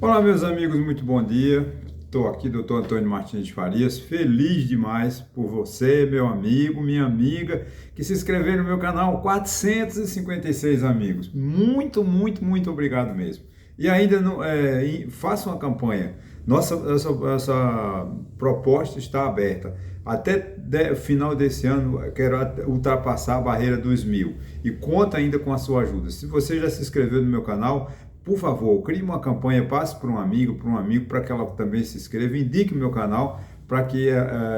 Olá, meus amigos, muito bom dia. Estou aqui, doutor Antônio Martins de Farias, feliz demais por você, meu amigo, minha amiga, que se inscreveram no meu canal, 456 amigos. Muito obrigado mesmo. E ainda não, faça uma campanha. Essa proposta está aberta. Até final desse ano, eu quero ultrapassar a barreira dos 1.000. E conta ainda com a sua ajuda. Se você já se inscreveu no meu canal, por favor, crie uma campanha, passe para um amigo, para que ela também se inscreva, indique o meu canal para que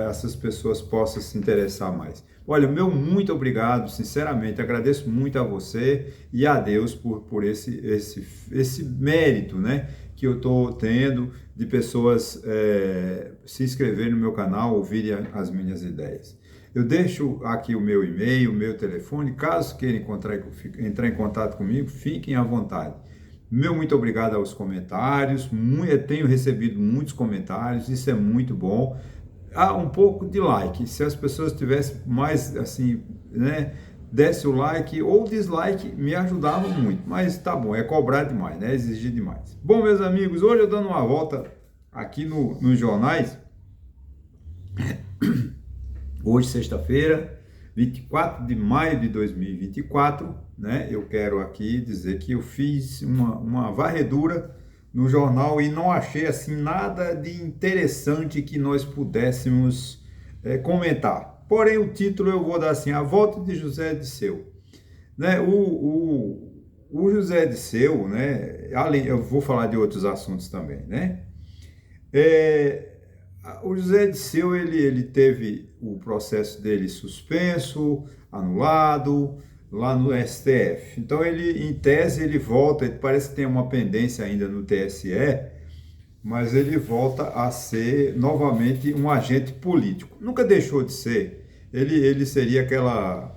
essas pessoas possam se interessar mais. Olha, meu muito obrigado, sinceramente, agradeço muito a você e a Deus por esse mérito, né, que eu estou tendo de pessoas se inscreverem no meu canal, ouvirem as minhas ideias. Eu deixo aqui o meu e-mail, o meu telefone, caso queiram entrar em contato comigo, fiquem à vontade. Meu muito obrigado aos comentários, eu tenho recebido muitos comentários, isso é muito bom. Um pouco de like, se as pessoas tivessem mais assim, né, desse o like ou dislike, me ajudava muito, mas tá bom, é cobrar demais, né, exigir demais. Bom, meus amigos, hoje eu dando uma volta aqui nos jornais, hoje sexta-feira, 24 de maio de 2024, né? Eu quero aqui dizer que eu fiz uma varredura no jornal e não achei assim nada de interessante que nós pudéssemos comentar. Porém, o título eu vou dar assim: A Volta de José Dirceu. Né? O José Dirceu, né? Eu vou falar de outros assuntos também, né? É, o José Dirceu, ele teve o processo dele suspenso, anulado, lá no STF. Então, em tese, ele volta, ele parece que tem uma pendência ainda no TSE, mas ele volta a ser novamente um agente político. Nunca deixou de ser. Ele seria aquela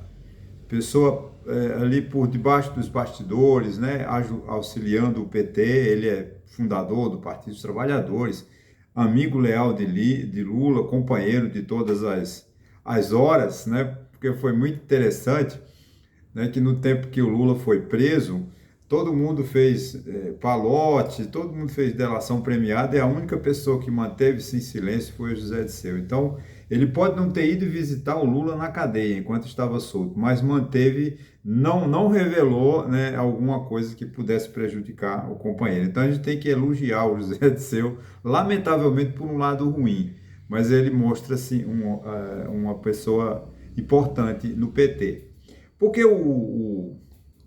pessoa ali por debaixo dos bastidores, né, auxiliando o PT. Ele é fundador do Partido dos Trabalhadores, amigo leal de Lula, companheiro de todas as horas, né, porque foi muito interessante, né, que no tempo que o Lula foi preso, todo mundo fez palote, todo mundo fez delação premiada, e a única pessoa que manteve-se em silêncio foi o José Dirceu. Então, ele pode não ter ido visitar o Lula na cadeia enquanto estava solto, mas manteve, não revelou, né, alguma coisa que pudesse prejudicar o companheiro. Então, a gente tem que elogiar o José Dirceu, lamentavelmente por um lado ruim, mas ele mostra assim, uma pessoa importante no PT. Porque o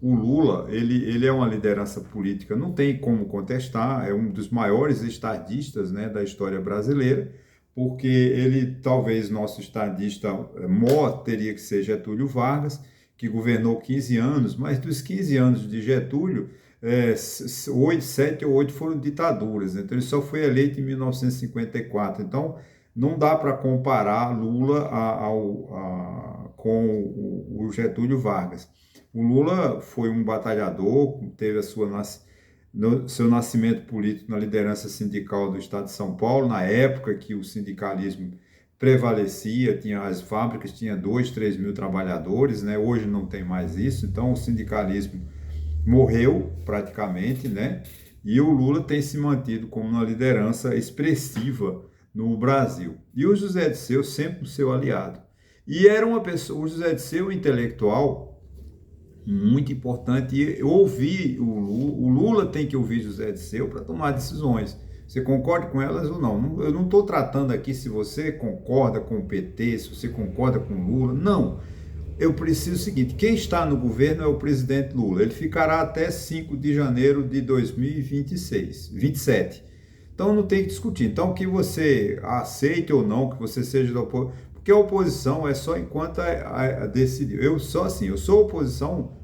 Lula, ele é uma liderança política, não tem como contestar, é um dos maiores estadistas, né, da história brasileira, porque ele, talvez, nosso estadista maior teria que ser Getúlio Vargas, que governou 15 anos, mas dos 15 anos de Getúlio, 7 ou 8 foram ditaduras, então ele só foi eleito em 1954. Então, não dá para comparar Lula com o Getúlio Vargas. O Lula foi um batalhador, teve seu nascimento político na liderança sindical do Estado de São Paulo, na época que o sindicalismo prevalecia, tinha as fábricas, tinha 2, 3 mil trabalhadores, né? Hoje não tem mais isso, então o sindicalismo morreu praticamente, né? E o Lula tem se mantido como uma liderança expressiva no Brasil. E o José Dirceu sempre o seu aliado. E era uma pessoa, o José Dirceu, intelectual, muito importante, e ouvir o Lula tem que ouvir José Dirceu para tomar decisões. Você concorda com elas ou não? Eu não estou tratando aqui se você concorda com o PT, se você concorda com o Lula, não. Eu preciso o seguinte: quem está no governo é o presidente Lula. Ele ficará até 5 de janeiro de 2026, 27. Então não tem que discutir. Então, que você aceite ou não, que você seja da oposição, porque a oposição é só enquanto decidir. Eu sou assim, eu sou oposição,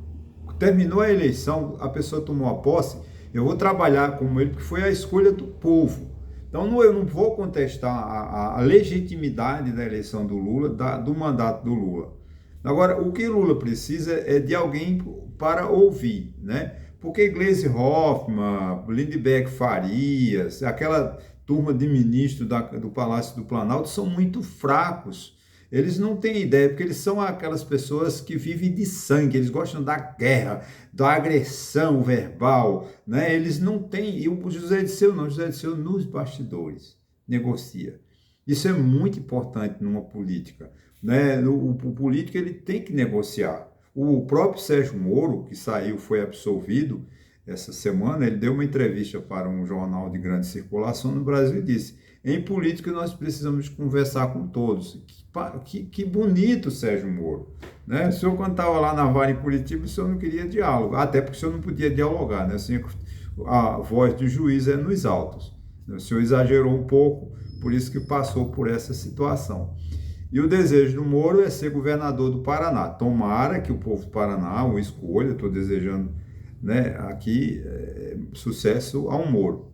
terminou a eleição, a pessoa tomou a posse, eu vou trabalhar como ele, porque foi a escolha do povo. Então eu não vou contestar a legitimidade da eleição do Lula, do mandato do Lula. Agora, o que Lula precisa é de alguém para ouvir, né? Porque Gleisi Hoffmann, Lindeberg Farias, aquela turma de ministros do Palácio do Planalto são muito fracos. Eles não têm ideia, porque eles são aquelas pessoas que vivem de sangue, eles gostam da guerra, da agressão verbal, né? Eles não têm, e o José Dirceu não, o José Dirceu nos bastidores negocia. Isso é muito importante numa política, né? O político ele tem que negociar. O próprio Sérgio Moro, que saiu, foi absolvido essa semana, ele deu uma entrevista para um jornal de grande circulação no Brasil e disse: em política nós precisamos conversar com todos. Que bonito, Sérgio Moro. Né? O senhor, quando estava lá na Vale em Curitiba, o senhor não queria diálogo, até porque o senhor não podia dialogar, né? Assim, a voz do juiz é nos altos. O senhor exagerou um pouco, por isso que passou por essa situação. E o desejo do Moro é ser governador do Paraná. Tomara que o povo do Paraná o escolha, estou desejando, né, aqui sucesso ao Moro.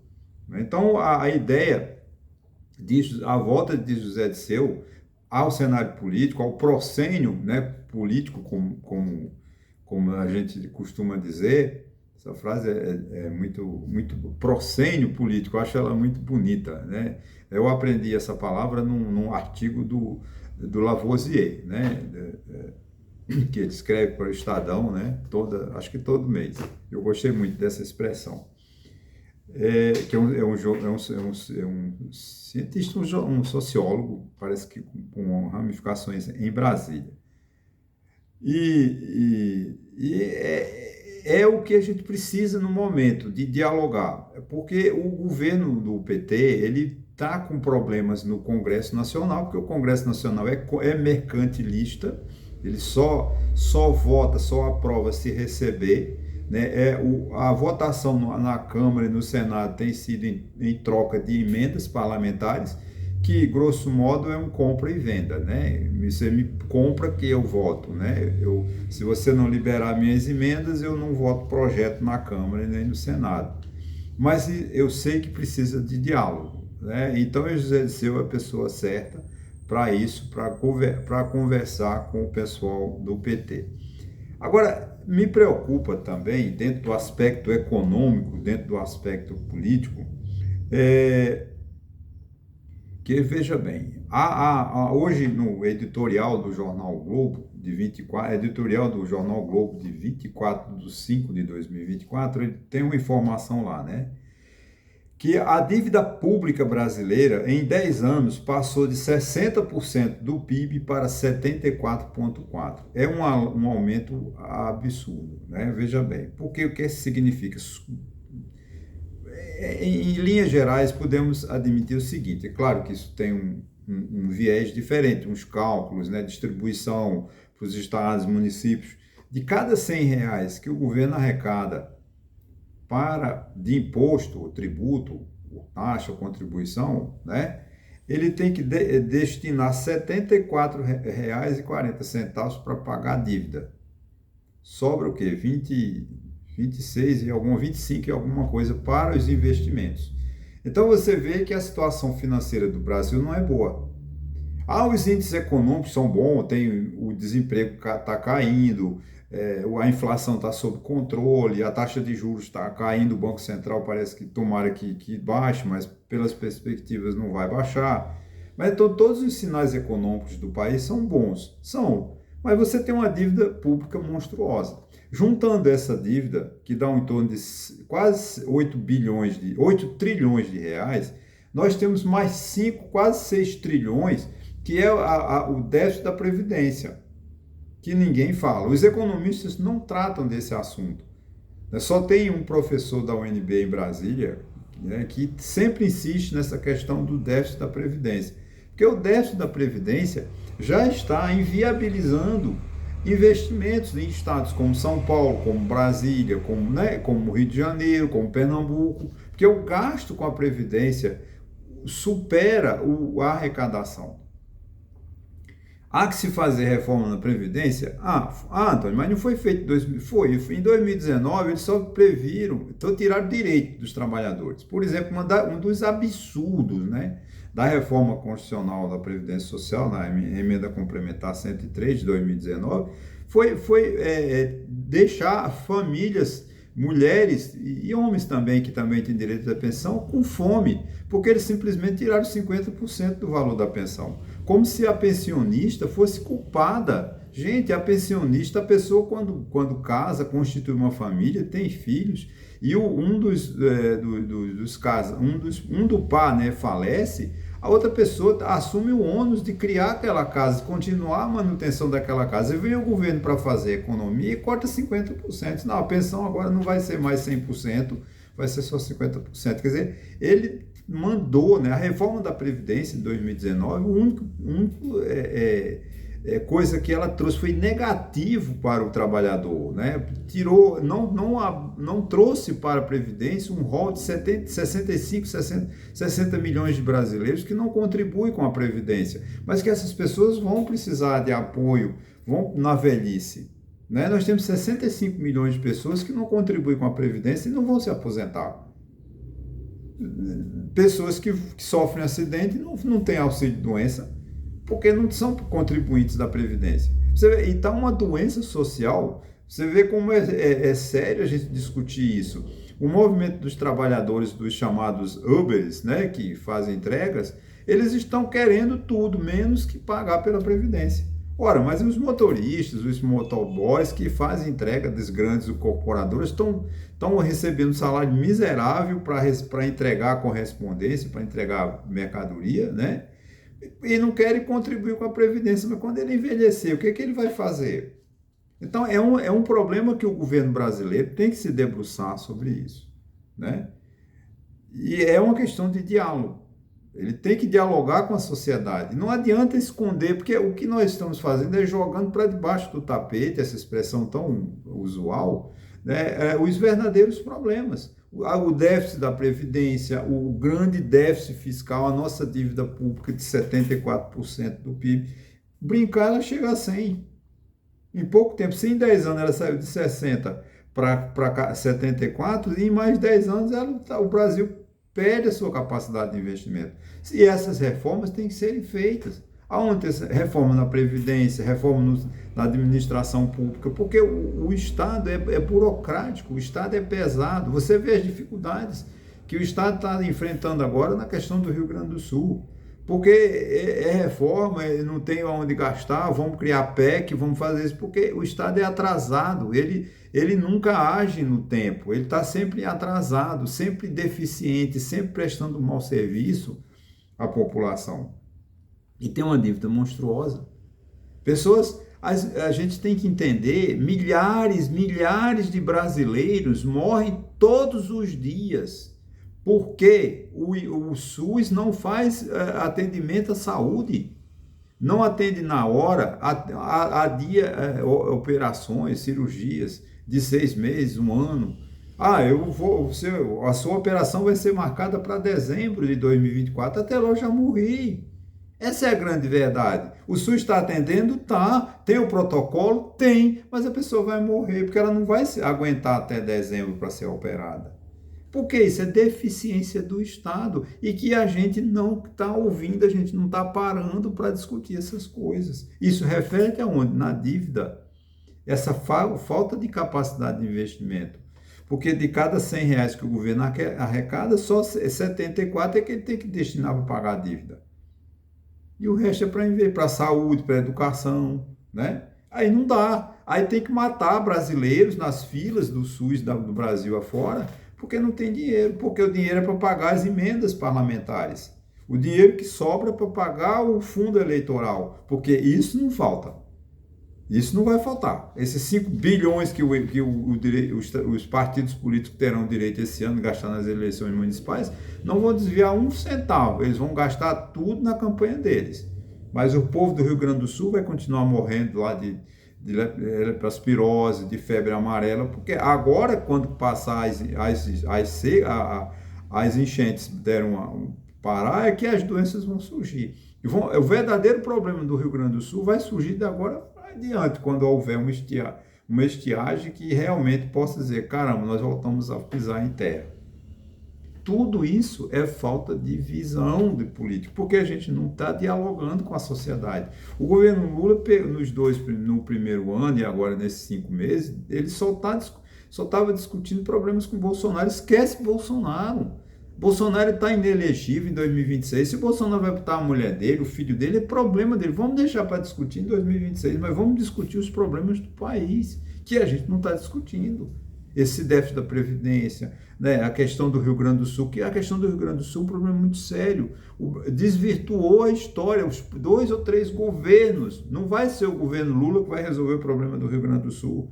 Então, a ideia, a volta de José Dirceu ao cenário político, ao proscênio, né, político, como a gente costuma dizer, essa frase é muito proscênio político, eu acho ela muito bonita, né? Eu aprendi essa palavra num artigo do Lavoisier, né? Que ele escreve para o Estadão, né? Acho que todo mês. Eu gostei muito dessa expressão. Que é um cientista, um sociólogo, parece que com ramificações em Brasília. E é o que a gente precisa no momento de dialogar, porque o governo do PT, ele está com problemas no Congresso Nacional, porque o Congresso Nacional é mercantilista, ele só vota, só aprova se receber, né? A votação na Câmara e no Senado tem sido em troca de emendas parlamentares, que, grosso modo, é um compra e venda, né? Você me compra que eu voto, né? Se você não liberar minhas emendas, eu não voto projeto na Câmara nem no Senado. Mas eu sei que precisa de diálogo, né? Então, o José Dirceu é a pessoa certa para isso, para conversar com o pessoal do PT. Agora, me preocupa também, dentro do aspecto econômico, dentro do aspecto político, que, veja bem, hoje no editorial do Jornal Globo, editorial do Jornal Globo de 24/5/2024, ele tem uma informação lá, né? Que a dívida pública brasileira, em 10 anos, passou de 60% do PIB para 74,4%. É um aumento absurdo, né? Veja bem, porque o que isso significa? Em linhas gerais, podemos admitir o seguinte: é claro que isso tem um viés diferente, uns cálculos, né, distribuição para os estados, municípios. De cada R$100 que o governo arrecada de imposto, ou tributo, ou taxa, ou contribuição, né, ele tem que destinar R$ 74,40 para pagar a dívida. Sobra o quê? 26 e 25 e alguma coisa para os investimentos. Então você vê que a situação financeira do Brasil não é boa. Os índices econômicos são bons, o desemprego está caindo, a inflação está sob controle, a taxa de juros está caindo, o Banco Central parece que tomara que baixe, mas pelas perspectivas não vai baixar. Mas então todos os sinais econômicos do país são bons, mas você tem uma dívida pública monstruosa. Juntando essa dívida, que dá em torno de quase 8 trilhões de reais, nós temos mais 5, quase 6 trilhões, que é o déficit da Previdência, que ninguém fala. Os economistas não tratam desse assunto. Só tem um professor da UNB em Brasília, né, que sempre insiste nessa questão do déficit da Previdência, porque o déficit da Previdência já está inviabilizando investimentos em estados como São Paulo, como Brasília, como Rio de Janeiro, como Pernambuco, porque o gasto com a Previdência supera a arrecadação. Há que se fazer reforma na Previdência? Antônio, mas não foi feito em 2000. Em 2019, eles só previram, então tiraram direito dos trabalhadores. Por exemplo, um dos absurdos, né, da reforma constitucional da Previdência Social, na emenda complementar 103 de 2019, foi deixar famílias, mulheres e homens também, que também têm direito à pensão, com fome, porque eles simplesmente tiraram 50% do valor da pensão. como se a pensionista fosse culpada. Gente, a pensionista, a pessoa quando casa, constitui uma família, tem filhos, e dos casos, do par, né, falece, a outra pessoa assume o ônus de criar aquela casa, continuar a manutenção daquela casa. E vem o governo para fazer economia e corta 50%. Não, a pensão agora não vai ser mais 100%, vai ser só 50%. Quer dizer, ele mandou, né, a reforma da Previdência de 2019, o único coisa que ela trouxe foi negativo para o trabalhador, né? Tirou, não trouxe para a Previdência um rol de 65, 60 milhões de brasileiros que não contribuem com a Previdência, mas que essas pessoas vão precisar de apoio, vão na velhice, né? Nós temos 65 milhões de pessoas que não contribuem com a Previdência e não vão se aposentar. Pessoas que sofrem acidente e não têm auxílio de doença, porque não são contribuintes da Previdência. Você vê, então, uma doença social, você vê como é sério a gente discutir isso. O movimento dos trabalhadores, dos chamados Ubers, né, que fazem entregas, eles estão querendo tudo, menos que pagar pela Previdência. Ora, mas os motoristas, os motoboys que fazem entrega das grandes corporadoras estão recebendo um salário miserável para entregar a correspondência, para entregar mercadoria, né? E não querem contribuir com a Previdência, mas quando ele envelhecer, o que ele vai fazer? Então, é um problema que o governo brasileiro tem que se debruçar sobre isso, né? E é uma questão de diálogo. Ele tem que dialogar com a sociedade. Não adianta esconder, porque o que nós estamos fazendo é jogando para debaixo do tapete, essa expressão tão usual, né, os verdadeiros problemas. O déficit da Previdência, o grande déficit fiscal, a nossa dívida pública de 74% do PIB. Brincar, ela chega a 100%. Em pouco tempo, se em 10 anos ela saiu de 60% para 74%, e em mais 10 anos o Brasil perde a sua capacidade de investimento. E essas reformas têm que serem feitas. Aonde reforma na Previdência, reforma na administração pública, porque o Estado é burocrático, o Estado é pesado. Você vê as dificuldades que o Estado está enfrentando agora na questão do Rio Grande do Sul. Porque reforma, não tem onde gastar, vamos criar PEC, vamos fazer isso, porque o Estado é atrasado, ele nunca age no tempo, ele está sempre atrasado, sempre deficiente, sempre prestando um mau serviço à população. E tem uma dívida monstruosa. A gente tem que entender, milhares de brasileiros morrem todos os dias, porque o SUS não faz atendimento à saúde, não atende na hora, adia operações, cirurgias de 6 meses, 1 ano. A sua operação vai ser marcada para dezembro de 2024, até lá eu já morri. Essa é a grande verdade. O SUS está atendendo? Tá. Tem o protocolo? Tem. Mas a pessoa vai morrer, porque ela não vai aguentar até dezembro para ser operada. Porque isso é deficiência do Estado e que a gente não está ouvindo, a gente não está parando para discutir essas coisas. Isso reflete aonde? Na dívida. Essa falta de capacidade de investimento. Porque de cada R$100 que o governo arrecada, só 74 é que ele tem que destinar para pagar a dívida. E o resto é para a saúde, para a educação, né? Aí não dá. Aí tem que matar brasileiros nas filas do SUS do Brasil afora, porque não tem dinheiro, porque o dinheiro é para pagar as emendas parlamentares. O dinheiro que sobra é para pagar o fundo eleitoral, porque isso não falta. Isso não vai faltar. Esses 5 bilhões que os partidos políticos terão direito esse ano de gastar nas eleições municipais, não vão desviar 1 centavo. Eles vão gastar tudo na campanha deles. Mas o povo do Rio Grande do Sul vai continuar morrendo lá de leptospirose, de febre amarela, porque agora, quando passar as enchentes deram parar, é que as doenças vão surgir. O verdadeiro problema do Rio Grande do Sul vai surgir de agora adiante, quando houver uma estiagem que realmente possa dizer, caramba, nós voltamos a pisar em terra. Tudo isso é falta de visão de político, porque a gente não está dialogando com a sociedade. O governo Lula, no primeiro ano e agora nesses 5 meses, ele só estava discutindo problemas com Bolsonaro. Esquece Bolsonaro. Bolsonaro está inelegível em 2026. Se o Bolsonaro vai botar a mulher dele, o filho dele, é problema dele. Vamos deixar para discutir em 2026, mas vamos discutir os problemas do país, que a gente não está discutindo. Esse déficit da Previdência, né? A questão do Rio Grande do Sul, que a questão do Rio Grande do Sul é um problema muito sério. Desvirtuou a história, os 2 ou 3 governos. Não vai ser o governo Lula que vai resolver o problema do Rio Grande do Sul.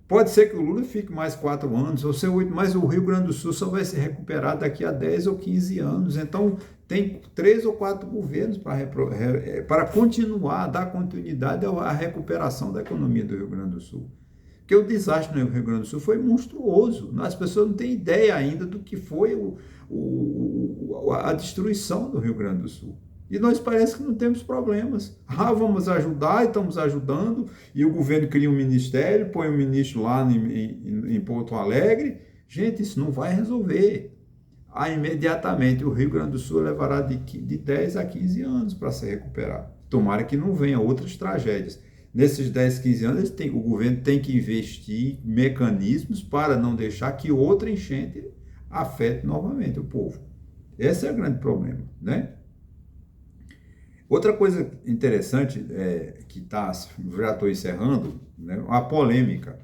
Pode ser que o Lula fique mais 4 anos, ou ser 8, mas o Rio Grande do Sul só vai se recuperar daqui a 10 ou 15 anos. Então, tem 3 ou 4 governos para continuar, dar continuidade à recuperação da economia do Rio Grande do Sul. Porque o desastre no Rio Grande do Sul foi monstruoso. As pessoas não têm ideia ainda do que foi a destruição do Rio Grande do Sul. E nós parece que não temos problemas. Vamos ajudar e estamos ajudando, e o governo cria um ministério, põe um ministro lá em Porto Alegre. Gente, isso não vai resolver. Imediatamente o Rio Grande do Sul levará de 10 a 15 anos para se recuperar. Tomara que não venham outras tragédias. Nesses 10, 15 anos, o governo tem que investir em mecanismos para não deixar que outra enchente afete novamente o povo. Esse é o grande problema, né? Outra coisa interessante, já estou encerrando, né, a polêmica,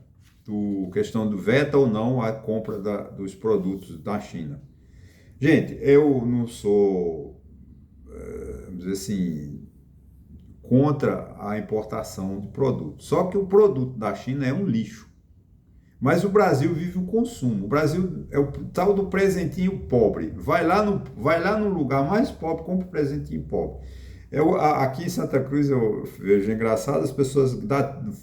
questão do veto ou não a compra dos produtos da China. Gente, eu não sou, vamos dizer assim, contra a importação de produtos. Só que o produto da China é um lixo. Mas o Brasil vive o consumo. O Brasil é o tal do presentinho pobre. Vai lá no lugar mais pobre, compra o presentinho pobre. Aqui em Santa Cruz eu vejo engraçado, as pessoas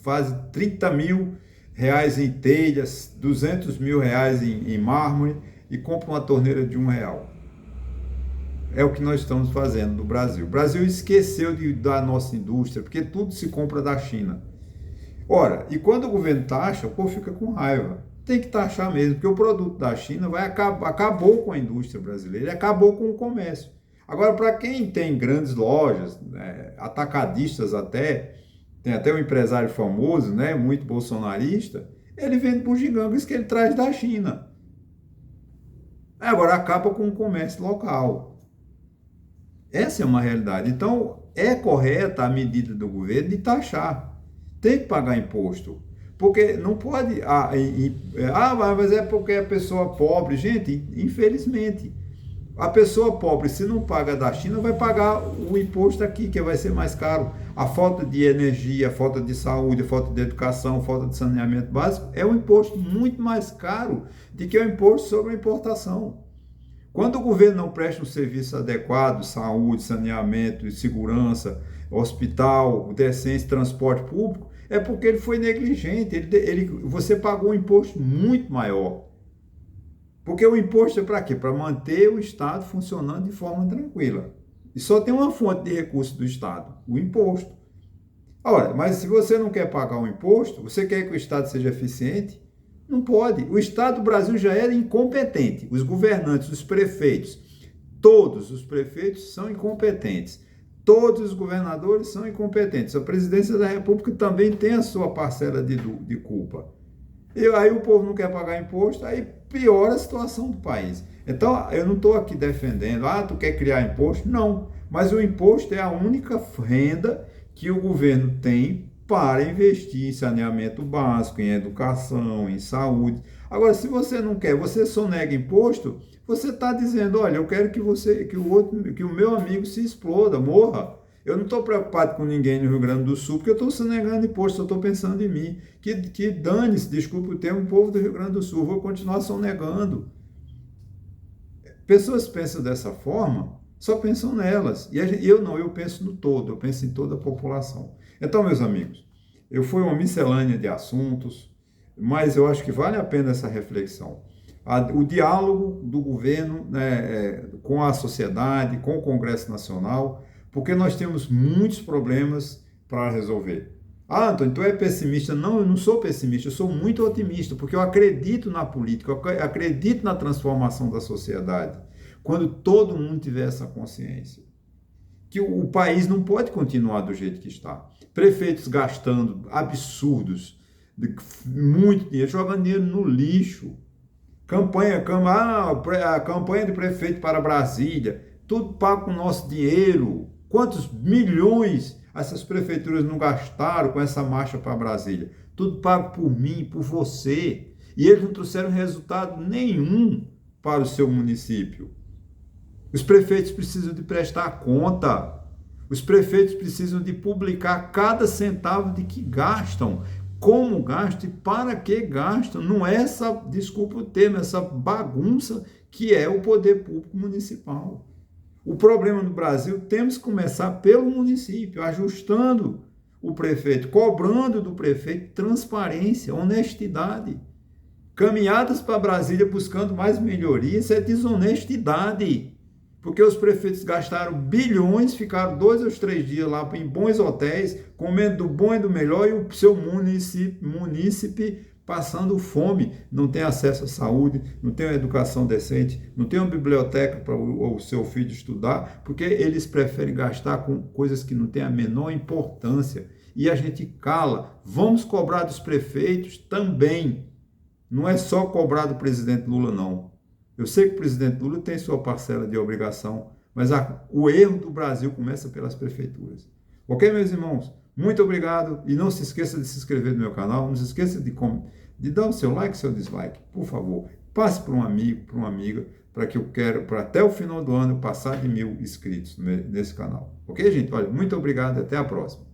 fazem 30 mil reais em telhas, 200 mil reais em mármore e compram uma torneira de R$1. É o que nós estamos fazendo no Brasil. O Brasil esqueceu da nossa indústria, porque tudo se compra da China. Ora, e quando o governo taxa, o povo fica com raiva. Tem que taxar mesmo, porque o produto da China acabou com a indústria brasileira, ele acabou com o comércio. Agora, para quem tem grandes lojas, né, atacadistas até, tem até um empresário famoso, né, muito bolsonarista, ele vende bugigangas que ele traz da China. Agora acaba com o comércio local. Essa é uma realidade. Então, é correta a medida do governo de taxar. Tem que pagar imposto. Porque não pode... mas é porque a pessoa pobre... Gente, infelizmente, a pessoa pobre, se não paga da China, vai pagar o imposto aqui, que vai ser mais caro. A falta de energia, a falta de saúde, a falta de educação, a falta de saneamento básico é um imposto muito mais caro do que o imposto sobre a importação. Quando o governo não presta um serviço adequado, saúde, saneamento, segurança, hospital, decência, transporte público, é porque ele foi negligente, você pagou um imposto muito maior. Porque o imposto é para quê? Para manter o Estado funcionando de forma tranquila. E só tem uma fonte de recurso do Estado, o imposto. Ora, mas se você não quer pagar o imposto, você quer que o Estado seja eficiente? Não pode. O Estado do Brasil já era incompetente. Os governantes, os prefeitos, todos os prefeitos são incompetentes. Todos os governadores são incompetentes. A presidência da República também tem a sua parcela de culpa. E aí o povo não quer pagar imposto, aí piora a situação do país. Então, eu não estou aqui defendendo, tu quer criar imposto? Não. Mas o imposto é a única renda que o governo tem para investir em saneamento básico, em educação, em saúde. Agora, se você não quer, você só nega imposto, você está dizendo, olha, eu quero que o meu amigo se exploda, morra. Eu não estou preocupado com ninguém no Rio Grande do Sul, porque eu estou sonegando imposto, eu estou pensando em mim. Que dane-se, desculpe o termo, o povo do Rio Grande do Sul, vou continuar sonegando. Pessoas pensam dessa forma, só pensam nelas. E eu penso no todo, eu penso em toda a população. Então, meus amigos, foi uma miscelânea de assuntos, mas eu acho que vale a pena essa reflexão. O diálogo do governo, né, com a sociedade, com o Congresso Nacional, porque nós temos muitos problemas para resolver. Antônio, tu é pessimista? Não, eu não sou pessimista, eu sou muito otimista, porque eu acredito na política, eu acredito na transformação da sociedade, quando todo mundo tiver essa consciência. Que o país não pode continuar do jeito que está. Prefeitos gastando absurdos, muito dinheiro, jogando dinheiro no lixo. A campanha de prefeito para Brasília, tudo pago com o nosso dinheiro. Quantos milhões essas prefeituras não gastaram com essa marcha para Brasília? Tudo pago por mim, por você. E eles não trouxeram resultado nenhum para o seu município. Os prefeitos precisam de prestar conta. Os prefeitos precisam de publicar cada centavo de que gastam, como gastam e para que gastam. Não é essa, desculpa o termo, essa bagunça que é o poder público municipal. O problema no Brasil, temos que começar pelo município, ajustando o prefeito, cobrando do prefeito transparência, honestidade. Caminhadas para Brasília buscando mais melhorias, isso é desonestidade. Porque os prefeitos gastaram bilhões, ficaram 2 ou 3 dias lá em bons hotéis, comendo do bom e do melhor, e o seu munícipe passando fome, não tem acesso à saúde, não tem uma educação decente, não tem uma biblioteca para o seu filho estudar, porque eles preferem gastar com coisas que não têm a menor importância. E a gente cala. Vamos cobrar dos prefeitos também. Não é só cobrar do presidente Lula, não. Eu sei que o presidente Lula tem sua parcela de obrigação, mas o erro do Brasil começa pelas prefeituras. Ok, meus irmãos? Muito obrigado e não se esqueça de se inscrever no meu canal, não se esqueça de dar o seu like, seu dislike, por favor. Passe para um amigo, para uma amiga, para até o final do ano passar de 1000 inscritos nesse canal. Ok, gente? Olha, muito obrigado e até a próxima.